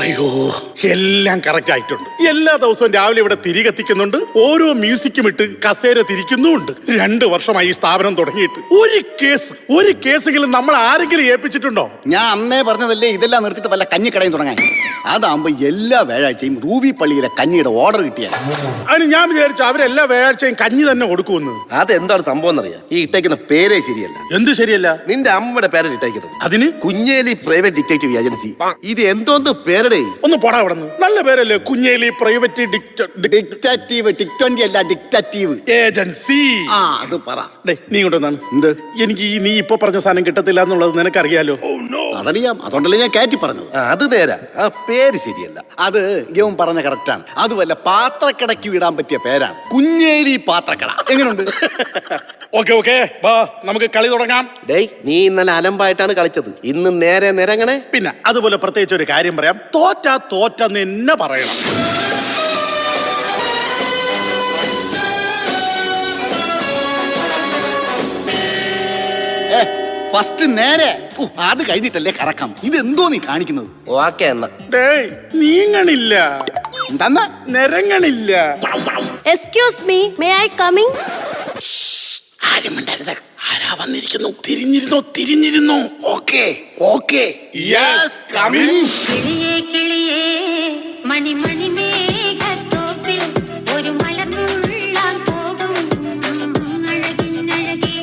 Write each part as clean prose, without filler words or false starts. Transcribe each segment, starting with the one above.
അയ്യോ, എല്ലാം കറക്റ്റ് ആയിട്ടുണ്ട്. എല്ലാ ദിവസവും രാവിലെ ഇവിടെ തിരി കത്തിക്കുന്നുണ്ട്, ഓരോ മ്യൂസിക്കും ഇട്ട് കസേര തിരിക്കുന്നുമുണ്ട്. 2 വർഷമായി ഈ സ്ഥാപനം തുടങ്ങിയിട്ട് ഒരു കേസെങ്കിലും നമ്മൾ ആരെങ്കിലും ഏൽപ്പിച്ചിട്ടുണ്ടോ? ഞാൻ അന്നേ പറഞ്ഞതല്ലേ ഇതെല്ലാം നിർത്തിയിട്ട് വല്ല കഞ്ഞിക്കടയും തുടങ്ങാൻ. അതാകുമ്പോ എല്ലാ വ്യാഴാഴ്ചയും റൂബി പള്ളിയിലെ കഞ്ഞിയുടെ ഓർഡർ കിട്ടിയാൽ അതിന് ഞാൻ വിചാരിച്ചു അവരെല്ലാ വ്യാഴാഴ്ചയും കഞ്ഞി തന്നെ കൊടുക്കുമെന്ന്. അതെന്താണ് സംഭവം എന്നറിയാം? ഈ ഇട്ടേക്കുന്ന പേരേ ശരിയല്ല. എന്ത് ശരിയല്ല? നിന്റെ അമ്മയുടെ പേരാണ് ഇട്ടേക്കുന്നത്. അതിന് കുഞ്ഞേലി പ്രൈവറ്റ് ഡിറ്റക്റ്റീവ് ഏജൻസി. ഇത് എന്തോന്ന് പേരുടെ? ഒന്ന് പോടാ അവിടെ നിന്ന്. നല്ല പേരല്ലേ, കുഞ്ഞേലി പ്രൈവറ്റ് ഡിക്റ്റാറ്റീവ്. ടിക്ടോന്റി അല്ല, ഡിക്റ്റാറ്റീവ് ഏജൻസി. അത് പറ. നീ കൊണ്ടുവന്നാണ് എന്ത്? എനിക്ക് നീ ഇപ്പൊ പറഞ്ഞ സാധനം കിട്ടത്തില്ല എന്നുള്ളത് നിനക്കറിയാലോ. അതറിയാം, അതുകൊണ്ടല്ലേ ഞാൻ കയറ്റി പറഞ്ഞത്. അത് നേരാ, ആ പേര് ശരിയല്ല. അത് ഗവൻ പറഞ്ഞ കറക്റ്റാണ്. അതുമല്ല, പാത്രക്കടയ്ക്ക് വിടാൻ പറ്റിയ പേരാണ് കുഞ്ഞേലി പാത്രക്കട. എങ്ങനെയുണ്ട്? ഓക്കെ, വാ നമുക്ക് കളി തുടങ്ങാം. ഡേയ്, നീ ഇന്നലെ അലമ്പായിട്ടാണ് കളിച്ചത്, ഇന്ന് നേരെ നിരങ്ങണേ. പിന്നെ അതുപോലെ പ്രത്യേകിച്ച് ഒരു കാര്യം പറയാം, തോറ്റെന്ന് എന്നെ പറയണം. ഫസ്റ്റ് നേരെ, അത് കഴിഞ്ഞിട്ടല്ലേ കറക്കാം. ഇതെന്തോ നീ കാണിക്കുന്നത്? ഓക്കെ എന്നാ. ഡേയ്, നീങ്ങണില്ല, എന്താ നിരങ്ങണില്ല. Excuse me, may I coming? ആരും മിണ്ടരുത്. ആരാ വന്നിരിക്കുന്നു? തിരിഞ്ഞിരുന്നു. ഓക്കെ. Yes, coming. കിളിയേ കിളിയേ മണി മണി മേഘത്തോപ്പിൽ ഒരു മലർന്നുള്ളാൻ പോകും അഴകിനഴകേ.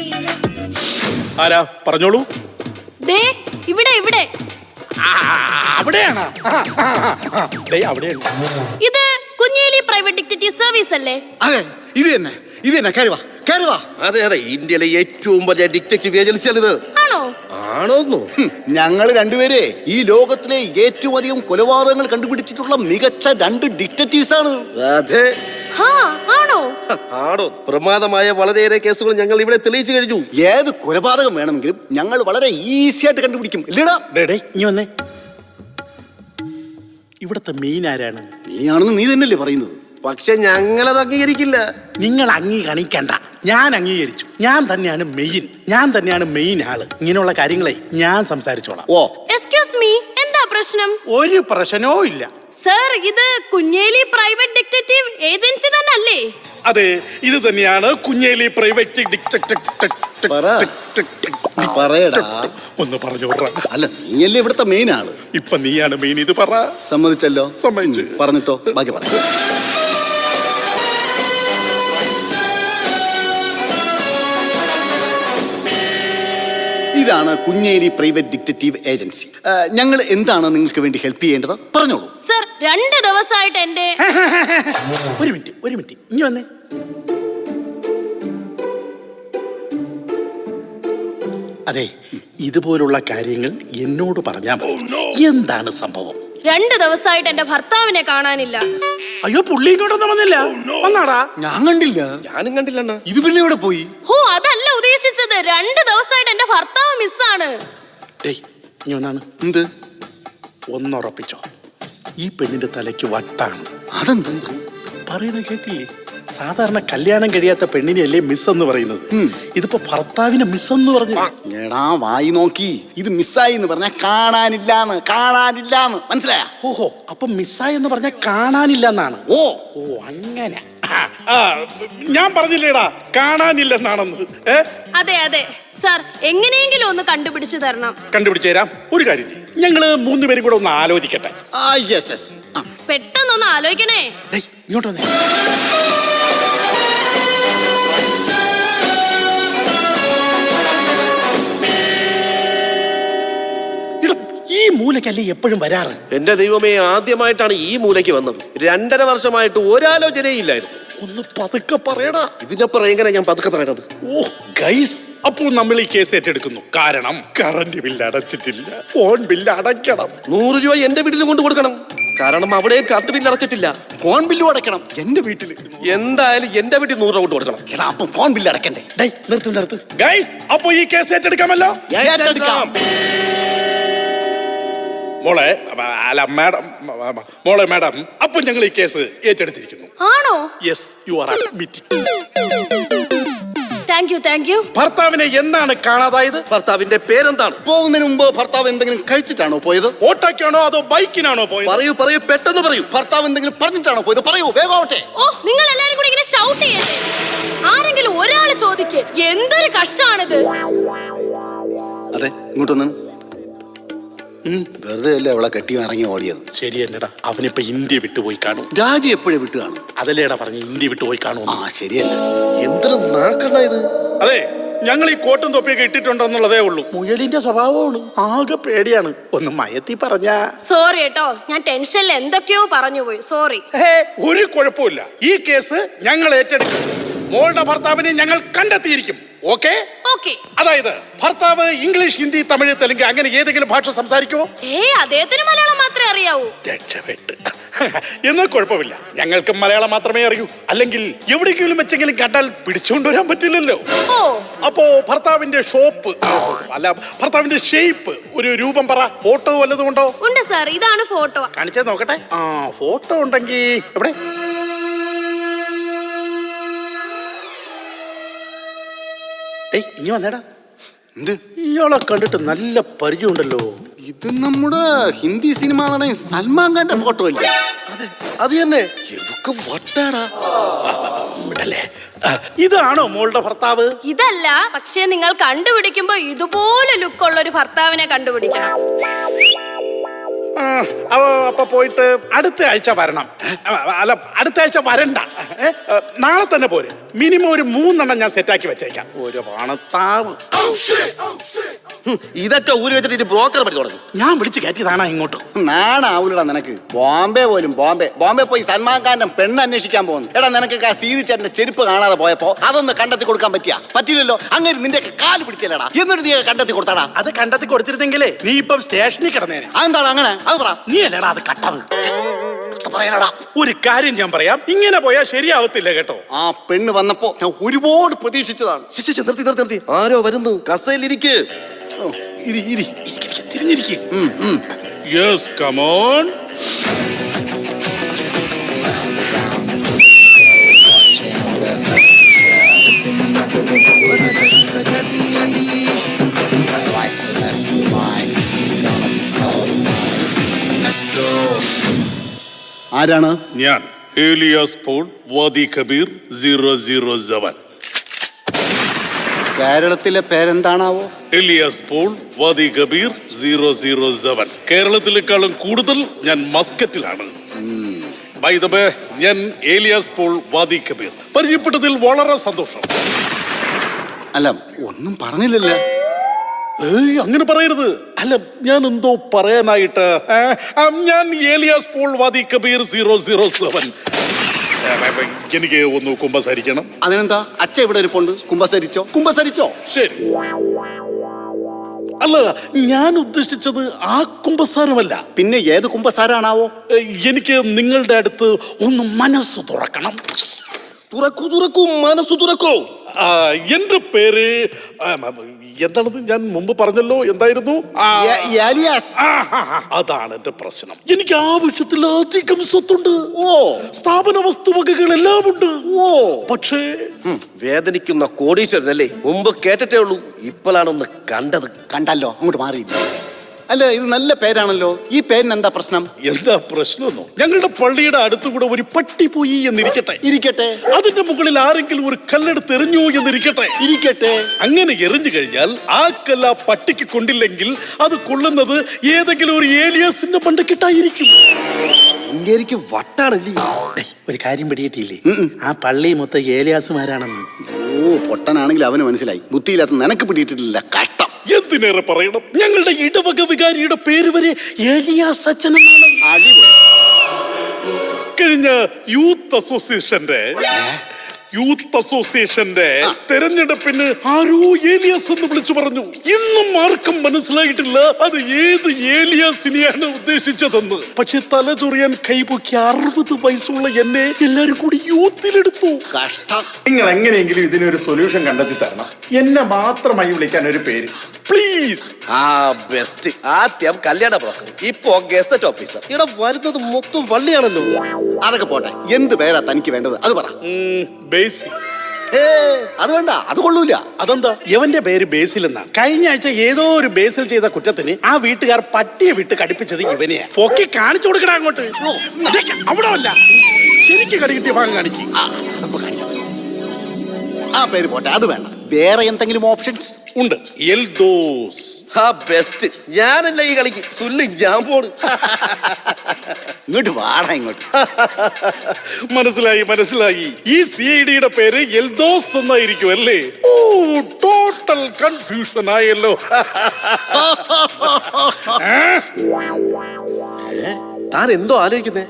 ആരാ? പറഞ്ഞോളൂ. ദേ ഇവിടെ. അവിടെയാണ്. അവിടെയാണ്. ഇത് കുഞ്ഞേലി പ്രൈവറ്റ് ഡിറ്റക്റ്റീവ് സർവീസ് അല്ലേ? അതെ, ഇത് തന്നെ. കയറുവാ. അതെ, ഇന്ത്യയിലെ ഏറ്റവും വലിയ ഡിറ്റക്റ്റീവ് ഏജൻസിയാണിത്. ആണോ? ആണോന്നു? ഞങ്ങൾ രണ്ടുപേരെ ഈ ലോകത്തിലെ ഏറ്റവും അധികം കൊലപാതകങ്ങൾ കണ്ടുപിടിച്ചിട്ടുള്ള മികച്ച 2 ഡിറ്റക്റ്റീവ്സ് ആണ്. അതെ. ആണോ? പ്രമാദമായ വളരെയേറെ കേസുകൾ ഞങ്ങൾ ഇവിടെ തെളിയിച്ചു കഴിഞ്ഞു. ഏത് കൊലപാതകം വേണമെങ്കിലും ഞങ്ങൾ വളരെ ഈസി ആയിട്ട് കണ്ടുപിടിക്കും. ഇല്ലടാ? ഇനി വന്നേ. ഇവിടുത്തെ മെയിൻ ആരാണ്? നീയാണെന്ന് നീ തന്നെയല്ലേ പറയുന്നത്. പക്ഷെ ഞങ്ങളത് അംഗീകരിക്കില്ല. നിങ്ങൾ അംഗീകരിക്കണ്ട, ഞാൻ അംഗീകരിച്ചു. ഞാൻ തന്നെയാണ് മെയിൻ ആള്. ഇങ്ങനെയുള്ള കാര്യങ്ങളെ ഞാൻ സംസാരിച്ചോളാം. എക്സ്ക്യൂസ് മീ, എന്താ പ്രശ്നം? ഒരു പ്രശ്നവും ഇല്ല. സർ, ഇത് കുഞ്ഞേലി പ്രൈവറ്റ് ഡിറ്റക്റ്റീവ് ഏജൻസി തന്നെ അല്ലേ? അതെ, ഇത് തന്നെയാണ് കുഞ്ഞേലി പ്രൈവറ്റ് പറയടാ. ഒന്ന് പറഞ്ഞോടാ. അല്ല, നീയല്ലേ ഇവിടുത്തെ മെയിൻ ആള്. ഇപ്പൊ നീയാണ് മെയിൻ. ഇത് പറ. സമ്മതിച്ചല്ലോ? സമ്മതിച്ചു. പറഞ്ഞിട്ടോ, ബാക്കി പറ. ഇതാണ് കുഞ്ഞേലി പ്രൈവറ്റ് ഡിറ്റക്റ്റീവ് ഏജൻസി. ഞങ്ങൾ എന്താണ് നിങ്ങൾക്ക് വേണ്ടി ഹെൽപ്പ് ചെയ്യേണ്ടത്? പറഞ്ഞോളൂ. സർ, 2 ദിവസമായിട്ട് എന്റെ ഒരു മിനിറ്റ് ഇനി വന്നേ. അതെ, ഇതുപോലുള്ള കാര്യങ്ങൾ എന്നോട് പറഞ്ഞാൽ മതി. എന്താണ് സംഭവം? 2 ദിവസമായിട്ട് എന്റെ ഭർത്താവിനെ കാണാനില്ല. അയ്യോ, പുള്ളി ഇങ്ങോട്ടൊന്നും വന്നില്ല. വന്നാടാ? ഞാൻ കണ്ടില്ല. ഞാനും കണ്ടില്ല. ഇത് പിന്നെ ഇവിടെ പോയി? അതല്ല ഉദ്ദേശിച്ചത്. 2 ദിവസമായിട്ട് എന്റെ ഭർത്താവ് മിസ്സാണ്. ഇനി ഒന്നാണ്. എന്ത്? ഒന്നുറപ്പിച്ചോ, ഈ പെണ്ണിന്റെ തലയ്ക്ക് വട്ടാണ്. അതെന്ത് പറയണ കേട്ടില്ലേ? സാധാരണ കല്യാണം കഴിയാത്ത പെണ്ണിനെയല്ലേ മിസ് എന്ന് പറയുന്നത്. ഇതിപ്പോ ഭർത്താവിനെ മിസ് എന്ന് പറഞ്ഞു. എടാ, വായി നോക്കി. ഇത് മിസ്സായി എന്ന് പറഞ്ഞാൽ കാണാനില്ലാന്ന് മനസ്സിലായ? ഓഹോ, അപ്പൊ മിസ്സായി എന്ന് പറഞ്ഞാൽ കാണാനില്ല എന്നാണ്. ഓ അങ്ങനെ. ഞാൻ പറഞ്ഞില്ലേടാ കാണാനില്ലെന്നാണെന്ന്. അതെ സർ, എങ്ങനെയെങ്കിലും ഒന്ന് കണ്ടുപിടിച്ചു തരണം. കണ്ടുപിടിച്ചു തരാം. ഒരു കാര്യം, ഞങ്ങള് 3 പേരും കൂടെ ഒന്ന് ആലോചിക്കട്ടെ. പെട്ടെന്നൊന്ന് ആലോചിക്കണേ. ഇങ്ങോട്ട് വന്നേ. ഈ മൂലക്കല്ലേ എപ്പോഴും വരാറ്? എന്റെ ദൈവമേ, ആദ്യമായിട്ടാണ് ഈ മൂലയ്ക്ക് വന്നത്. 2.5 വർഷമായിട്ട് ഒരാലോചനയില്ലായിരുന്നു. ഒന്ന് പതുക്കെ പറയടാ. ഇതിനപ്പുറം എങ്ങനെ ഞാൻ പതുക്കെ പറയണത്? ഗൈസ്, അപ്പോൾ നമ്മൾ ഈ കേസ് ഏറ്റെടുക്കുന്നു. കാരണം കറണ്ട് ബില്ല് അടച്ചിട്ടില്ല, ഫോൺ ബില്ല് അടയ്ക്കണം. 100 രൂപ എന്റെ വീട്ടിലും കൊണ്ട് കൊടുക്കണം. കാരണം അവിടെ കറണ്ട് ബില്ല് അടച്ചിട്ടില്ല. ഫോൺ ബില്ലും അടയ്ക്കണം എന്റെ വീട്ടിൽ. എന്തായാലും എന്റെ വീട്ടിൽ 100 രൂപ കൊണ്ട് കൊടുക്കണം. എടാ, അപ്പൊ ഫോൺ ബില്ല് അടക്കണ്ടേ? നിർത്ത്. ഗൈസ്, അപ്പൊ ഈ കേസ് ഏറ്റെടുക്കാമല്ലോ? മാഡം, അപ്പൊ ഞങ്ങൾ ഈ കേസ് ഏറ്റെടുത്തിരിക്കുന്നു. ആണോ? Yes, you are admitted. Thank you. ഭർത്താവിനെ എന്നാണ് കാണാതായത്? ഭർത്താവിന്റെ പേരെന്താണ്? പോകുന്നതിന് മുമ്പ് ഭർത്താവ് എന്തെങ്കിലും കഴിച്ചിട്ടാണോ പോയത്? ഓട്ടോക്കാണോ അതോ ബൈക്കിനാണോ പോയത്? പറയൂ പറയൂ, പെട്ടെന്ന് പറയൂ. ഭർത്താവ് എന്തെങ്കിലും പറഞ്ഞിട്ടാണോ പോയത്? പറയൂ, വേഗമാവട്ടെ. ഓ, നിങ്ങൾ എല്ലാരും കൂടി ഇങ്ങനെ ഷൗട്ട് ചെയ്യല്ലേ? ആരെങ്കിലും ഒരാൾ ചോദിക്ക്, എന്തൊരു കഷ്ടാണിത്. അതെ, ഇങ്ങോട്ടൊന്ന്. വെറുതെ അല്ലേ അവളെ കെട്ടി ഇറങ്ങി ഓടിയത്. ശരി എന്നടാ, അവനിപ്പോ ഇന്ത്യ വിട്ടുപോയി കാണും. രാജി എപ്പോഴും വിട്ടു കാണും. അതല്ലേടാ പറഞ്ഞു ഇന്ത്യ വിട്ടുപോയി കാണും. ആ ശരിയല്ല. എന്തൊരു നാക്കണ്ട ഇത്. അതെ, ഞങ്ങൾ ഈ കോട്ടും തൊപ്പിയൊക്കെ ഇട്ടിട്ടുണ്ടെന്നുള്ളതേ ഉള്ളൂ. മുയലിന്റെ സ്വഭാവമാണ്, ആകെ പേടിയാണ്. ഒന്ന് മയത്തി പറഞ്ഞ. സോറി കേട്ടോ, ഞാൻ ടെൻഷനിൽ എന്തൊക്കെയോ പറഞ്ഞു പോയി. സോറി. ഒരു കുഴപ്പമില്ല, ഈ കേസ് ഞങ്ങൾ ഏറ്റെടുക്കും. മോളുടെ ഭർത്താവിനെ ഞങ്ങൾ കണ്ടെത്തിയിരിക്കും. ഓക്കെ? അതായത് ഭർത്താവ് ഇംഗ്ലീഷ്, ഹിന്ദി, തമിഴ്, തെലുങ്ക് അങ്ങനെ ഏതെങ്കിലും ഭാഷ സംസാരിക്കുമോ? അദ്ദേഹത്തിന് മലയാളം മാത്രമേ അറിയാവൂ. രക്ഷപ്പെട്ട്. എന്നാൽ കുഴപ്പമില്ല, ഞങ്ങൾക്ക് മലയാളം മാത്രമേ അറിയൂ. അല്ലെങ്കിൽ എവിടെയെങ്കിലും വെച്ചെങ്കിലും കണ്ടാൽ പിടിച്ചുകൊണ്ടുവരാൻ പറ്റില്ലല്ലോ. അപ്പോ ഭർത്താവിന്റെ ഷോപ്പ് അല്ല, ഭർത്താവിന്റെ ഷേപ്പ് ഒരു രൂപം പറ. ഫോട്ടോ വല്ലതും ഉണ്ടോ? ഉണ്ട് സാർ, ഇതാണ് ഫോട്ടോ. കാണിച്ചേ നോക്കട്ടെ. ഫോട്ടോ ഉണ്ടെങ്കിൽ എവിടെ? ഇനി വന്നേടാ. എന്ത്? ഇയാളെ കണ്ടിട്ട് നല്ല പരിചയമുണ്ടല്ലോ. ഇത് നമ്മുടെ ഹിന്ദി സിനിമ നടൻ സൽമാൻ ഖാന്റെ ഫോട്ടോ അല്ലേ? അതെ, അത് തന്നെ. ഇവക്ക് വട്ടാടാ. ഇതാണോ മോളുടെ ഭർത്താവ്? ഇതല്ല, പക്ഷേ നിങ്ങൾ കണ്ടുപിടിക്കുമ്പോ ഇതുപോലെ ലുക്കുള്ള ഒരു ഭർത്താവിനെ കണ്ടുപിടിക്കണം. അപ്പൊ പോയിട്ട് അടുത്ത ആഴ്ച വരണം. അല്ല, അടുത്ത ആഴ്ച വരണ്ട, നാളെ തന്നെ പോരെ. മിനിമം ഒരു 3 ഞാൻ സെറ്റാക്കി വെച്ചേക്കാം. ഒരു പണത്താവ്. ഇതൊക്കെ ഊരി വെച്ചിട്ട് ബ്രോക്കർ പറ്റി തുടങ്ങി. ഞാൻ വിളിച്ച് കയറ്റിയതാണോ ഇങ്ങോട്ട്? നാണാവൂലടാ നിനക്ക്. ബോംബെ പോയി സൽമാൻ ഖാന്റെ പെണ്ണ് അന്വേഷിക്കാൻ പോകുന്നു. എടാ, നിനക്ക് ആ സീതി ചേട്ടന്റെ ചെരുപ്പ് കാണാതെ പോയപ്പോ അതൊന്ന് കണ്ടെത്തി കൊടുക്കാൻ പറ്റില്ലല്ലോ. അങ്ങനെ നിന്റെ കാല് പിടിച്ചല്ലടാ, എന്നിട്ട് നീ കണ്ടെത്തി കൊടുത്താടാ. അത് കണ്ടെത്തി കൊടുത്തിരുന്നെങ്കിലേ നീ ഇപ്പം സ്റ്റേഷനിൽ കിടന്നേനെ. അതെന്താണ് അങ്ങനെ? അത് പറ. നീ അല്ലടാ അത് കട്ടത്. പറയാനടാ. ഒരു കാര്യം ഞാൻ പറയാം, ഇങ്ങനെ പോയാൽ ശരിയാവത്തില്ല കേട്ടോ. ആ പെണ്ണ് വന്നപ്പോ ഞാൻ ഒരുപാട് പ്രതീക്ഷിച്ചതാണ്. നിർത്തി. ആരോ വരുന്നു, കസേലിരിക്ക്. തിരിഞ്ഞിരിക്കും. Yes, come on. ആരാണ്? ഞാൻ ഏലിയാസ് പോൾ, വാദി കബീർ 007. കേരളത്തിലെ പേരെന്താണാവോ? Elias Paul, Wadi Kabir 007. കേരളത്തിലേക്കാളും കൂടുതൽ ഞാൻ മസ്കറ്റിലാണ്. ബൈ ദ വേ, ഞാൻ ഏലിയാസ് പോൾ, വാദി കബീർ. പരിചയപ്പെട്ടതിൽ വളരെ സന്തോഷം. അല്ല, ഒന്നും പറഞ്ഞില്ലല്ലോ. അങ്ങനെ പറയരുത്. അല്ല, ഞാൻ എന്തോ പറയാനായിട്ട്. ഞാൻ ഏലിയാസ് പോൾ, വാദി കബീർ 007. എനിക്ക് ഒന്ന് കുമ്പസരിക്കണം. അതിനെന്താ? അച്ഛ ഇവിടെ ഇരിപ്പുണ്ട്. കുമ്പസരിച്ചോ. ശരി. അല്ല, ഞാൻ ഉദ്ദേശിച്ചത് ആ കുമ്പസാരമല്ല. പിന്നെ ഏത് കുമ്പസാരാണാവോ? എനിക്ക് നിങ്ങളുടെ അടുത്ത് ഒന്ന് മനസ്സ് തുറക്കണം. തുറക്കൂ, മനസ്സു തുറക്കൂ. എന്റെ പേര് എന്താണത്? ഞാൻ മുമ്പ് പറഞ്ഞല്ലോ, എന്തായിരുന്നു? അതാണ് എന്റെ പ്രശ്നം. എനിക്ക് ആവശ്യത്തിലധികം സ്വത്തുണ്ട്. സ്ഥാപന വസ്തുവകകളെല്ലാം ഉണ്ട്. പക്ഷേ വേദനിക്കുന്ന കോടീശ്വരനല്ലേ? മുമ്പ് കേട്ടിട്ടേ ഉള്ളൂ, ഇപ്പോഴാണൊന്ന് കണ്ടല്ലോ. അങ്ങോട്ട് മാറി. അല്ല, ഇത് നല്ല പേരാണല്ലോ. ഈ പേരിന് എന്താ പ്രശ്നം? എന്താ പ്രശ്നമൊന്നോ? ഞങ്ങളുടെ പള്ളിയുടെ അടുത്തുകൂടെ ഒരു പട്ടി പോയി എന്നിരിക്കട്ടെ. അതിന്റെ മുകളിൽ ആരെങ്കിലും ഒരു കല്ലെടുത്ത് എറിഞ്ഞു എന്നിരിക്കട്ടെ. അങ്ങനെ എറിഞ്ഞു കഴിഞ്ഞാൽ ആ കല്ല് ആ പട്ടിക്ക് കൊണ്ടില്ലെങ്കിൽ അത് കൊള്ളുന്നത് ഏതെങ്കിലും ഒരു ഏലിയാസിന്റെ മണ്ടക്കിട്ടായിരിക്കും. എനിക്ക് വട്ടാണല്ലേ? ഒരു കാര്യം പിടിയിട്ടില്ലേ? ആ പള്ളി മൊത്തം ഏലിയാസുമാരാണെന്ന്. പൊട്ടനാണെങ്കിൽ അവന് മനസ്സിലായി. ബുദ്ധിയില്ലാത്ത നിനക്ക് പിടിയിട്ടിട്ടില്ല. കഷ്ടം. എന്തിനേറെ പറയണം, ഞങ്ങളുടെ ഇടവക വികാരിയുടെ പേര് വരെ ഏലിയാസ് അച്ഛനെന്നാണ്. കഴിഞ്ഞ യൂത്ത് അസോസിയേഷന്റെ തെരഞ്ഞെടുപ്പിന് ആരോ ഏലിയാസ് എന്ന് വിളിച്ചു പറഞ്ഞു. ഇന്നും ആർക്കും മനസ്സിലായിട്ടില്ല അത് ഏത് ഏലിയാസിനെയാണ് ഉദ്ദേശിച്ചതെന്ന്. പക്ഷെ തലചൊറിയാൻ കൈപൊക്കി 60 വയസ്സുള്ള എന്നെ എല്ലാരും കൂടി യൂത്തിലെടുത്തു. കഷ്ടം. നിങ്ങൾ എങ്ങനെയെങ്കിലും ഇതിനൊരു സൊല്യൂഷൻ കണ്ടെത്തി തരണം. എന്നെ മാത്രമായി വിളിക്കാൻ ഒരു പേര് പ്ലീസ്. ബെസ്റ്റ്. ആദ്യം കല്യാണ ബ്രോക്കർ, ഇപ്പോ ഗസറ്റ് ഓഫീസർ. ഇവിടെ വരുന്നത് മൊത്തം വള്ളിയാണല്ലോ. അതൊക്കെ പോട്ടെ, എന്ത് പേരാ തനിക്ക് വേണ്ടത്? അത് പറ. ബേസിക്. അത് വേണ്ട, അത് കൊള്ളൂല. അതെന്താ? യവന്റെ പേര് ബേസിൽ എന്നാണ്. കഴിഞ്ഞ ആഴ്ച ഏതോ ഒരു ബേസിൽ ചെയ്ത കുറ്റത്തിന് ആ വീട്ടുകാർ പട്ടിയെ വിട്ട് കടിപ്പിച്ചത് ഇവനെയാ. പൊക്കി കാണിച്ചു കൊടുക്കണ അങ്ങോട്ട്. അവിടെ അല്ല, ശരിക്കും കടി കിട്ടിയ ഭാഗം കാണിക്കും. ആ പേര് പോട്ടെ, അത് വേണ്ട. വേറെ എന്തെങ്കിലും ഓപ്ഷൻസ് ഉണ്ട്. എൽദോസ്. ആ ബെസ്റ്റ്. ഞാനല്ല ഈ കളിക്ക് സുല്ല്, ഞാൻ പോണ്. ഇങ്ങോട്ട് വാടാ ഇങ്ങോട്ട്. മനസ്സിലായി മനസ്സിലായി. ഈ CIDയുടെ പേര് എൽദോസ് എന്നായിരിക്കും അല്ലേ? ഓ, ടോട്ടൽ കൺഫ്യൂഷൻ ആയല്ലോ. താൻ എന്തോ ആലോചിക്കുന്നേ?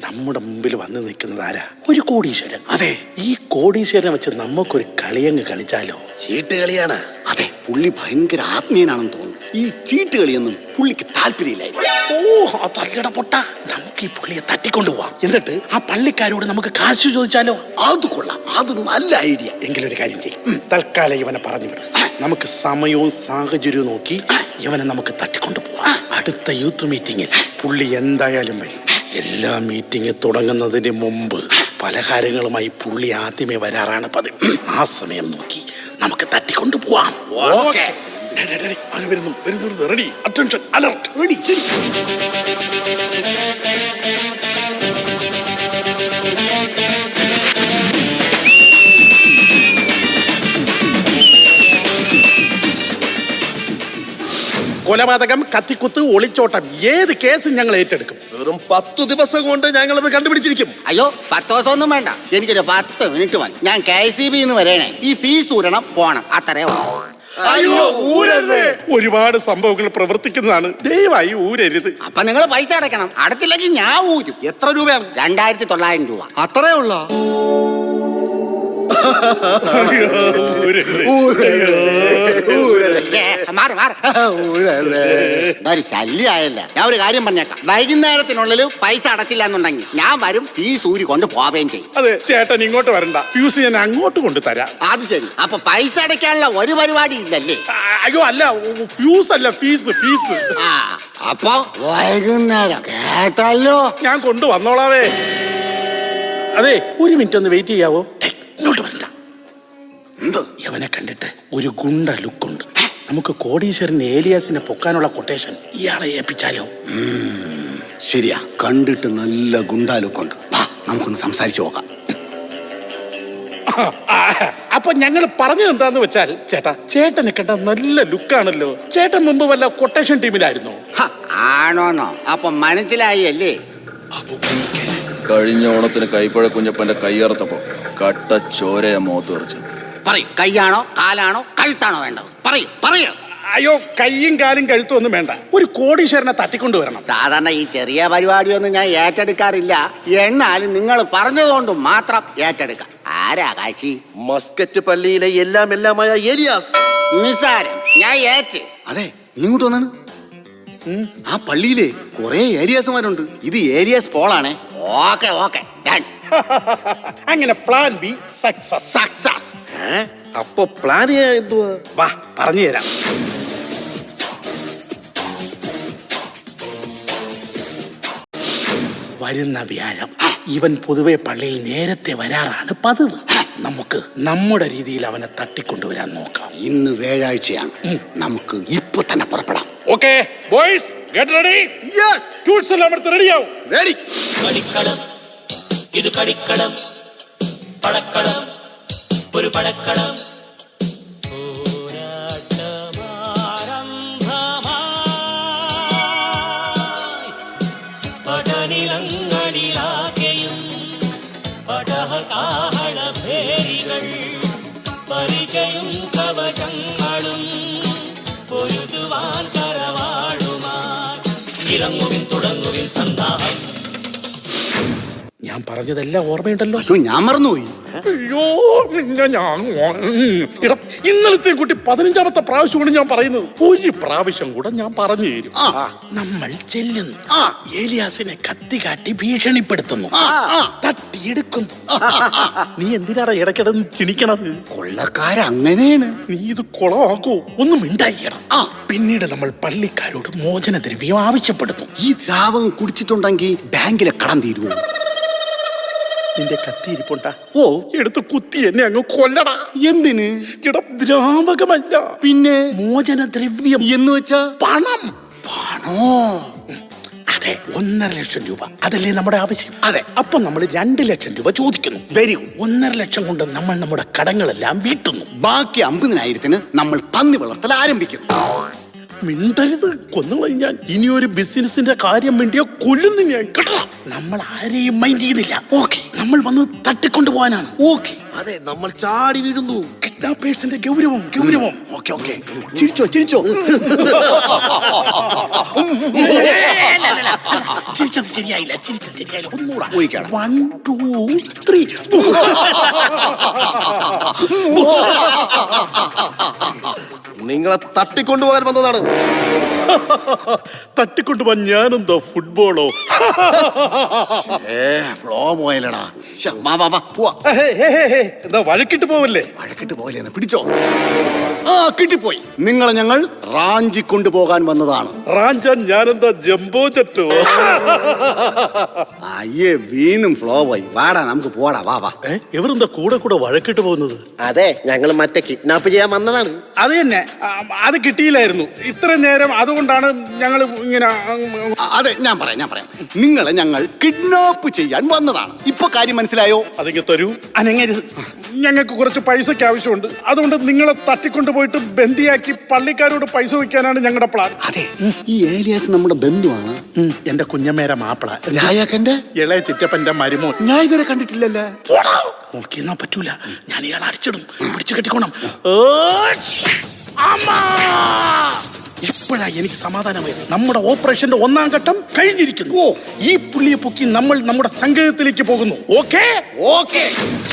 നമ്മുടെ മുമ്പിൽ വന്ന് നിൽക്കുന്നത് ആരാ? ഒരു കോടീശ്വരൻ. അതെ, ഈ കോടീശ്വരനെ വെച്ച് നമുക്കൊരു കളിയങ്ങ് കളിച്ചാലോ? ചീട്ട് കളിയാണ്. അതെ, പുള്ളി ഭയങ്കര ആത്മീയനാണെന്ന് തോന്നുന്നു. ഈ ചീട്ട് കളിയൊന്നും പുള്ളിക്ക് താല്പര്യമില്ലായിരുന്നു. ഓ, അതല്ലട പൊട്ട. നമുക്ക് ഈ പുള്ളിയെ തട്ടിക്കൊണ്ടുപോവാം. എന്നിട്ട് ആ പള്ളിക്കാരോട് നമുക്ക് കാശ് ചോദിച്ചാലോ? അത് കൊള്ളാം, അത് നല്ല ഐഡിയ. എങ്കിലൊരു കാര്യം ചെയ്യും, തൽക്കാലം ഇവനെ പറഞ്ഞു വിടും. നമുക്ക് സമയവും സാഹചര്യവും നോക്കി ഇവനെ നമുക്ക് തട്ടിക്കൊണ്ടുപോവാം. അടുത്ത യൂത്ത് മീറ്റിംഗിൽ പുള്ളി എന്തായാലും വരും. എല്ലാ മീറ്റിംഗ് തുടങ്ങുന്നതിന് മുമ്പ് പലഹാരങ്ങളുമായി പുള്ളി ആദ്യമേ വരാറാണ് പതിവ്. ആ സമയം നോക്കി നമുക്ക് തട്ടിക്കൊണ്ടുപോവാം. Okay. Ready, attention, alert, ready. കൊലപാതകം, കത്തിക്കുത്ത്, ഒളിച്ചോട്ടം, ഏത് കേസും ഞങ്ങൾ ഏറ്റെടുക്കും. വെറും 10 ദിവസം കൊണ്ട് ഞങ്ങളത് കണ്ടുപിടിച്ചിരിക്കും. അയ്യോ, 10 ദിവസമൊന്നും വേണ്ട, എനിക്കൊരു 10 മിനിറ്റ് മതി. ഞാൻ KCB വരണേ, ഈ ഫീസ് ഊരണം, പോണം, അത്രേ ഉള്ളൂ. അയ്യോ, ഊരരുത്. ഒരുപാട് സംഭവങ്ങൾ പ്രവർത്തിക്കുന്നതാണ്, ദയവായി ഊരരുത്. അപ്പൊ നിങ്ങൾ പൈസ അടയ്ക്കണം, അടുത്തില്ലെങ്കിൽ ഞാൻ ഊരും. എത്ര രൂപയാണ്? 2900 രൂപ. അത്രേ ഉള്ളൂ. മാറി മാറി ഒരു ശല്യായല്ല. ഞാൻ ഒരു കാര്യം പറഞ്ഞേക്കാം, വൈകുന്നേരത്തിനുള്ളിൽ പൈസ അടച്ചില്ല എന്നുണ്ടെങ്കിൽ ഞാൻ വരും, ഫീസ് ഊരി കൊണ്ട് പോവുകയും ചെയ്യും. അതെ, ചേട്ടൻ ഇങ്ങോട്ട് വരണ്ട, ഫ്യൂസ് ഞാൻ അങ്ങോട്ട് കൊണ്ട് തരാം. അത് ശരി. അപ്പൊ പൈസ അടയ്ക്കാനുള്ള ഒരു പരിപാടി ഇല്ലല്ലേ? അയ്യോ അല്ല, ഫ്യൂസ് അല്ല, ഫീസ്, ഫീസ്. ആ, അപ്പൊ വൈകുന്നേരം കേട്ടല്ലോ. ഞാൻ കൊണ്ടുവന്നോളാവേ. അതെ, ഒരു മിനിറ്റ് ഒന്ന് വെയിറ്റ് ചെയ്യാവോ? ഇങ്ങോട്ട് വരണ്ട. യവനെ കണ്ടിട്ട് ഒരു ഗുണ്ട ലുക്കുണ്ട്. നമുക്ക് കോടീശ്വരൻ ഏലിയാസിനെ പൊക്കാനുള്ള കൊട്ടേഷൻ ഇയാളെ ഏൽപ്പിച്ചാലോ? ശരിയാ, കണ്ടിട്ട് നല്ല ഗുണ്ടാ ലുക്കുണ്ട്. വാ, നമുക്കൊന്ന് സംസാരിച്ചു നോക്കാം. അപ്പൊ ഞങ്ങൾ പറഞ്ഞത് എന്താന്ന് വെച്ചാൽ, ചേട്ടനെ കണ്ട നല്ല ലുക്കാണല്ലോ. ചേട്ടൻ മുമ്പ് വല്ല കൊട്ടേഷൻ ടീമിലായിരുന്നോ? ആണോന്നോ? അപ്പൊ മനസ്സിലായി അല്ലേ? കഴിഞ്ഞ ഓണത്തിന് കൈപ്പഴ കുഞ്ഞപ്പന്റെ കയ്യറുത്തപ്പോ കട്ട ചോരയ മുഖത്ത് തെറിച്ചു. പറയും, കൈയാണോ കാലാണോ കഴുത്താണോ വേണ്ടത്? പറയും പറയൂ. അയ്യോ, കയ്യും കാലും കഴുത്തും ഒന്നും വേണ്ട, ഒരു കോടീശ്വരനെ തട്ടിക്കൊണ്ടുവരണം. സാധാരണ ഈ ചെറിയ പരിപാടിയൊന്നും ഞാൻ ഏറ്റെടുക്കാറില്ല, എന്നാലും നിങ്ങൾ പറഞ്ഞതുകൊണ്ട് മാത്രം ഏറ്റെടുക്കാം. ആരാ കാശി? മസ്കറ്റ് പള്ളിയിലെ എല്ലാമായ ഏലിയാസ്. നിസാരം, ഞാൻ ഏറ്റ്. അതെ, നീ ഇങ്ങോട്ട് വന്നാണ്. ആ പള്ളിയിലെ കുറെ ഏരിയാസുമാരുണ്ട്. ഇത് ഏരിയാസ് പോളാണേ. Okay okay, done. അങ്ങനെ പ്ലാൻ ബി സക്സസ്. സക്സസ്. അപ്പൊ പ്ലാൻ എന്തുവാ? വാ, പറഞ്ഞു തരാം. വരുന്ന വ്യാഴം ഇവൻ പൊതുവെ പള്ളിയിൽ നേരത്തെ വരാറാണ് പതിവ്. നമുക്ക് നമ്മുടെ രീതിയിൽ അവനെ തട്ടിക്കൊണ്ടുവരാൻ നോക്കാം. ഇന്ന് വ്യാഴാഴ്ചയാണ്, നമുക്ക് ഇപ്പൊ തന്നെ പുറപ്പെടാം. Okay boys, get ready. Yes, tools എല്ലാം എടുത്ത് റെഡിയാവും. റെഡി. കളിക്കളം, ഇത് കളിക്കളം, പടക്കളം, ഒരു പടക്കളം. പടനിലങ്ങളിലാകെയും പടഹകാഹളഭേരികൾ, പരിചയും കവചങ്ങളും പൊരുതുവാൻ കരവാളുമാർ. ഇറങ്ങുവിൻ, തുടങ്ങുവിൻ സന്നാഹം. ഞാൻ പറഞ്ഞതെല്ലാം ഓർമ്മയുണ്ടല്ലോ? അയ്യോ, ഞാൻ മറന്നുപോയി. അയ്യോ, ഇന്നലത്തെ കുട്ടി 15ാമത്തെ പ്രാവശ്യമാണ് ഞാൻ പറയുന്നത്. ഒരു പ്രാവശ്യം കൂടെ ഞാൻ പറഞ്ഞു തരും. നമ്മൾ ചെല്ലുന്നു, ഏലിയാസിനെ കത്തി കാട്ടി ഭീഷണിപ്പെടുത്തുന്നു, തട്ടിയെടുക്കുന്നു. നീ എന്തിനാടാ ഇടയ്ക്കിടന്ന് ചിണിക്കണത്? കൊള്ളക്കാരങ്ങനെയാണ്. നീ ഇത് കുളമാക്കോ? ഒന്നും മിണ്ടായിക്കണം. പിന്നീട് നമ്മൾ പള്ളിക്കാരോട് മോചനദ്രവ്യം ആവശ്യപ്പെടുന്നു. ഈ ദ്രാവകം കുടിച്ചിട്ടുണ്ടെങ്കിൽ ബാങ്കിലെ കടം തീരുവോ? നിന്റെ കത്തി ഇരിപ്പുണ്ടാ? ഓ എടുത്ത് കുത്തി എന്നെ അങ്ങ് കൊല്ലടാ. എന്തിന്? ഇട ദ്രാവകമല്ല, പിന്നെ മോചനദ്രവ്യം എന്ന് വെച്ചാ പണം. പണോ? അതെ, 1.5 ലക്ഷം രൂപ. അതല്ലേ നമ്മുടെ ആവശ്യം? അതെ. അപ്പൊ നമ്മൾ 2 ലക്ഷം രൂപ ചോദിക്കുന്നു. Very good. 1.5 ലക്ഷം കൊണ്ട് നമ്മൾ നമ്മുടെ കടങ്ങളെല്ലാം വീട്ടുന്നു. ബാക്കി 50,000 നമ്മൾ പന്നി വളർത്തൽ ആരംഭിക്കും. മിണ്ടരുത്, കൊന്നുകളയും ഞാൻ. ഇനി ഒരു ബിസിനസിന്റെ കാര്യം വേണ്ടിയോ കൊല്ലുന്നു ഞാൻ, കേട്ടോ? നമ്മൾ ആരെയും മൈൻഡ് ചെയ്യുന്നില്ല. ഓക്കെ, നമ്മൾ വന്ന് തട്ടിക്കൊണ്ടു പോകാനാണ്. ഓക്കെ, അതെ, നമ്മൾ ചാടി വീഴുന്നു. കിഡ്നാപ്പേഴ്സിന്റെ ഗൗരവം. Okay okay, ചിരിച്ചോ ചിരിച്ചോ. ചിരിച്ചത് ശരിയായില്ല. ഒന്നുകൂടെ. ഊഹിക്കണം. 1, 2, 3. നിങ്ങളെ തട്ടിക്കൊണ്ടുപോകാൻ വന്നതാണ്. തട്ടിക്കൊണ്ടുപോവാൻ ഞാനെന്തോ ഫുട്ബോളോ? ഫ്ലോ പോയല്ലടാ. വാ വാ വാ പോവാ. എന്താ വഴക്കിട്ട് പോവല്ലേ? വഴക്കിട്ട് പോയില്ലെന്ന് പിടിച്ചോ. ആ കിട്ടിപ്പോയി. നിങ്ങളെ ഞങ്ങൾ റാഞ്ചി കൊണ്ടുപോകാൻ വന്നതാണ്. റാഞ്ചാൻ ഞാനെന്താ ജംബോ ജെറ്റോ? അയ്യേ, വീണ്ടും ഫ്ലോ പോയി. വാടാ നമുക്ക് പോടാ. വാ വാ. ഇവരെന്താ കൂടെ വഴക്കിട്ട് പോകുന്നത്? അതെ, ഞങ്ങൾ മറ്റേ കിഡ്നാപ്പ് ചെയ്യാൻ വന്നതാണ്. അത് തന്നെ, അത് കിട്ടിയില്ലായിരുന്നു ഇത്ര നേരം. അതുകൊണ്ടാണ് ഞങ്ങൾ ഇങ്ങനെ. അതെ, ഞാൻ പറയാം. നിങ്ങളെ ഞങ്ങൾ കിഡ്നാപ്പ് ചെയ്യാൻ വന്നതാണ്. ഇപ്പൊ കാര്യം മനസ്സിലായോ? അതിങ്ങ് തരൂ. അനങ്ങരുത്, ഞങ്ങൾക്ക് കുറച്ച് പൈസക്ക് ആവശ്യമുണ്ട്. അതുകൊണ്ട് നിങ്ങളെ തട്ടിക്കൊണ്ടുപോയിട്ട് ബന്ദിയാക്കി പള്ളിക്കാരോട് പൈസ വയ്ക്കാനാണ് ഞങ്ങളുടെ പ്ലാൻ. അതെ, ഈ ഏലിയാസ് നമ്മുടെ ബന്ധുവാണ്. എന്റെ കുഞ്ഞമ്മേരെ മാപ്പിള, രായാക്കന്റെ ഇളയ ചിറ്റപ്പന്റെ മരുമോൻ. ഞാൻ ഇതുവരെ കണ്ടിട്ടില്ലല്ലേ. നോക്കിയെന്നാ പറ്റൂല, ഞാൻ ഇയാളെ അടിച്ചിടും. പിടിച്ചു കെട്ടിക്കോണം. ഇപ്പോഴാ എനിക്ക് സമാധാനമായത്. നമ്മുടെ ഓപ്പറേഷന്റെ 1ാം ഘട്ടം കഴിഞ്ഞിരിക്കുന്നു. ഈ പുള്ളിയെ പൊക്കി നമ്മൾ നമ്മുടെ സംഗീതത്തിലേക്ക് പോകുന്നു. Okay okay.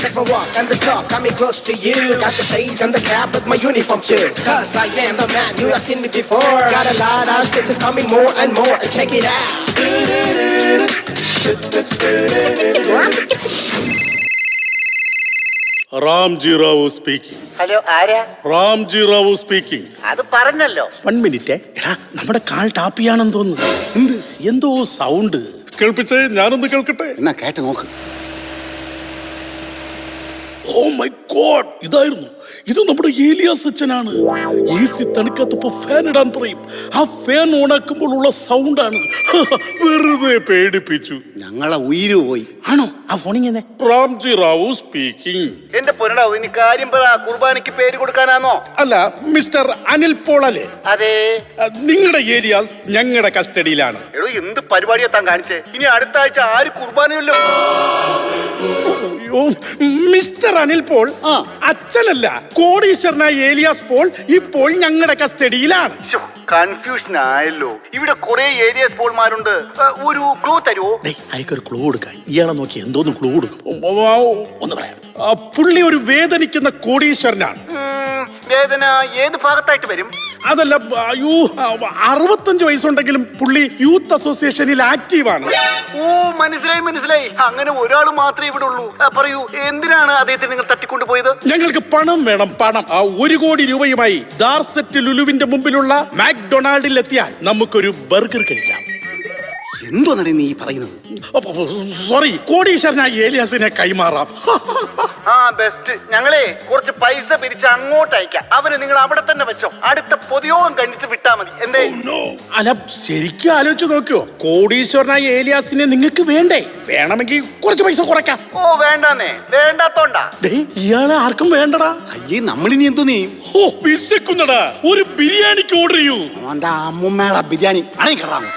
Check my walk and the talk, coming close to you. Got the shades and the cap with my uniform too. Cause I am the man, you have seen me before. Got a lot of stitches coming more and more. Check it out. Ramji Rao speaking. Hello, ആരാ? Ramji Rao speaking. അത് പറഞ്ഞല്ലോ. 1 minute. എടാ, നമ്മുടെ call ടാപ്പിയാണെന്ന് തോന്നുന്നു. എന്തോ sound കേൾപ്പിച്ചേ, ഞാനൊന്ന് കേൾക്കട്ടെ. എന്നാ കേട്ട് നോക്ക്. ഓ മൈ ഗോഡ്, ഇതായിരുന്നു. ഇത് നമ്മുടെ ഏലിയാസ് അച്ഛനാണ്. AC തണുക്കാത്തപ്പോ ഫാൻ ഇടാൻ പറയും. ആ ഫാൻ ഓണാക്കുമ്പോൾ ഉള്ള സൗണ്ടാണ്. വെറുതെ പേടിപ്പിച്ചു. ഞങ്ങളെ ഉയിര് പോയി. ആണോ? ആ ഫോണിങ്ങനെ. റാംജി റാവു സ്പീക്കിംഗ്. എന്റെ പൊന്നടാവ്, ഇനി കാര്യം പറ. കുർബാനയ്ക്ക് പേര് കൊടുക്കാനാണോ? അല്ല, മിസ്റ്റർ അനിൽ പോൾ അല്ലേ? അതെ. നിങ്ങളുടെ ഏലിയാസ് ഞങ്ങളുടെ കസ്റ്റഡിയിലാണ്. എടോ, എന്ത് പരിപാടിയാ താൻ കാണിച്ചേ? ഇനി അടുത്ത ആഴ്ച ആര് കുർബാനയല്ലോ? മിസ്റ്റർ അനിൽ പോൾ അച്ഛനല്ല, കോടീശ്വരനായ ഏലിയാസ് പോൾ ഇപ്പോൾ ഞങ്ങളുടെ കസ്റ്റഡിയിലാണ്. കൺഫ്യൂഷൻ ആയല്ലോ. ഇവിടെ കുറെ ഏരിയസ് പോൾമാരുണ്ട്. ഒരു ക്ലൂ തരുമോ? അയക്കൊരു ക്ലൂ കൊടുക്കാൻ. ഇയാളെ നോക്കി എന്തോന്നും ക്ലൂ കൊടുക്കും. ഒന്ന് പറയാം. പുള്ളി ഒരു വേദനിക്കുന്ന കോടീശ്വരനാണ്. വേദന ഏത് ഭാഗത്തായിട്ട് വരും? അതല്ല, 65 വയസ്സുണ്ടെങ്കിലും പുള്ളി യൂത്ത് അസോസിയേഷനിൽ ആക്റ്റീവാണ്. ഓ, മനസ്സിലായി. അങ്ങനെ ഒരാൾ മാത്രമേ ഇവിടെ ഉള്ളൂ. പറയൂ, എന്തിനാണ് അദ്ദേഹത്തെ നിങ്ങൾ തട്ടിക്കൊണ്ടുപോയത്? ഞങ്ങൾക്ക് പണം വേണം, പണം. 1 കോടി രൂപയുമായി ദാർസെറ്റ് ലുലുവിന്റെ മുമ്പിലുള്ള മാക്ഡൊണാൾഡിൽ എത്തിയാൽ നമുക്കൊരു ബർഗർ കഴിക്കാം. എന്തോ നീ പറയുന്നത്? സോറി, കോടീശ്വരനായ ഏലിയാസിനെ കൈമാറാം. ബെസ്റ്റ്. ഞങ്ങളെ കുറച്ച് പൈസ പിരിച്ച് അങ്ങോട്ട് അയക്കാം. അവന് നിങ്ങൾ അവിടെ തന്നെ വെച്ചോ. അടുത്ത പൊതുയോഗം കഴിഞ്ഞിട്ട് വിട്ടാ മതി. എന്തേ? അല്ല, ശരിക്കും ആലോചിച്ച് നോക്കിയോ? കോടീശ്വരനായ ഏലിയാസിനെ നിങ്ങൾക്ക് വേണ്ടേ? വേണമെങ്കിൽ കുറച്ച് പൈസ കുറയ്ക്കാം. ഓ, വേണ്ടാന്നേ. വേണ്ടാത്തോണ്ടാ. ഇയാളെ ആർക്കും വേണ്ടടാ. അയ്യേ, നമ്മളിനി എന്തോ നീ വിശക്കുന്നടാ. ഒരു ബിരിയാണിക്ക് ഓർഡർ ചെയ്യൂ. അവന്റെ അമ്മൂമ്മയുടെ ബിരിയാണി അണയിക്കറാമോ?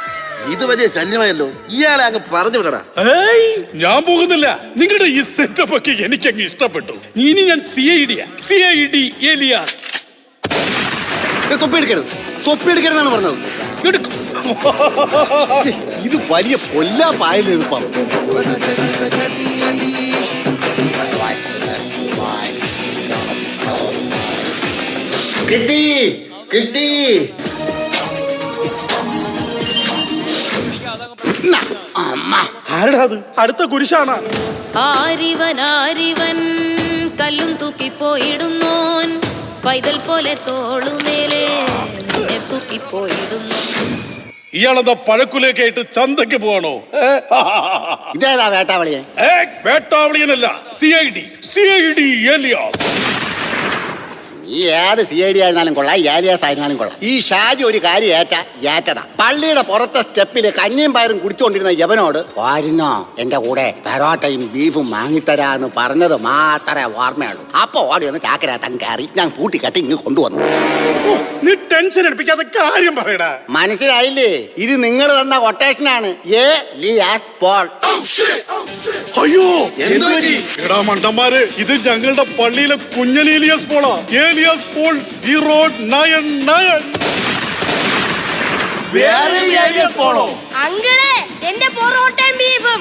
ഇത് വലിയ ശല്യമായല്ലോ. ഇയാളെ അങ്ങ് പറഞ്ഞു വിടടാ. ഞാൻ പോകുന്നില്ല. നിങ്ങളുടെ ഈ സെറ്റപ്പ് ഒക്കെ എനിക്ക് അങ്ങ് ഇഷ്ടപ്പെട്ടു. ഇനി ഞാൻ CID ഏലിയാസ്. തൊപ്പിയെടുക്കരുതെന്നാണ് പറഞ്ഞത്. ഇത് വലിയ പൊല്ലാപ്പായല്ലോ. കിട്ടി. ആരടാ അത്? അടുത്ത കുരിശാണ്. ആരിവൻ കല്ലും തൂക്കിപ്പോയിടുന്നോൻ, പൈതൽ പോലെ തോളുമേലെ നിന്നെ തൂക്കിപ്പോയിടുന്നു. ഇയാളെന്താ പഴക്കുലേക്കായിട്ട് ചന്തയ്ക്ക് പോവാണോ? ഇതേതാ വേട്ടാവളിയെ? വേട്ടാവളിയനല്ല, CID ഏലിയാസ്. ഈ ഏത് CID ആയിരുന്നാലും കൊള്ളാം, ഏലിയാസ് ആയിരുന്നാലും കൊള്ളാം. ഈ ഷാജി ഒരു കാര്യം ഏറ്റതാ. പള്ളിയുടെ പുറത്തെ സ്റ്റെപ്പില് കഞ്ഞിയും പയറും കുടിച്ചുകൊണ്ടിരുന്ന യവനോട് വാരുന്നോ എന്റെ കൂടെ പെറോട്ടയും ബീഫും വാങ്ങിത്തരാന്ന് പറഞ്ഞത് മാത്രമേ ഓർമ്മയുള്ളൂ. അപ്പൊ ഓടി വന്ന് ചാക്കരത്തൻ കയറി ഞാൻ പൂട്ടിക്കെട്ടി ഇങ്ങ് കൊണ്ടുവന്നു. നീ ടെൻഷൻ എടുപ്പിക്കാതെ കാര്യം പറയടാ. മനസ്സിലായില്ലേ? ഇത് നിങ്ങൾ തന്ന കൊട്ടേഷനാണ്. ഏലിയാസ് പോൾ. അയ്യോ എടാ മണ്ടന്മാര്, ഇത് ഞങ്ങളുടെ പള്ളിയിലെ കുഞ്ഞൻ ഏലിയാസ് പോളാ. ഏലിയാസ് പോൾ 099. വേറെ ഏലിയാസ് പോളോ? അങ്കിളെ എന്റെ പൊറോട്ടയും ബീഫും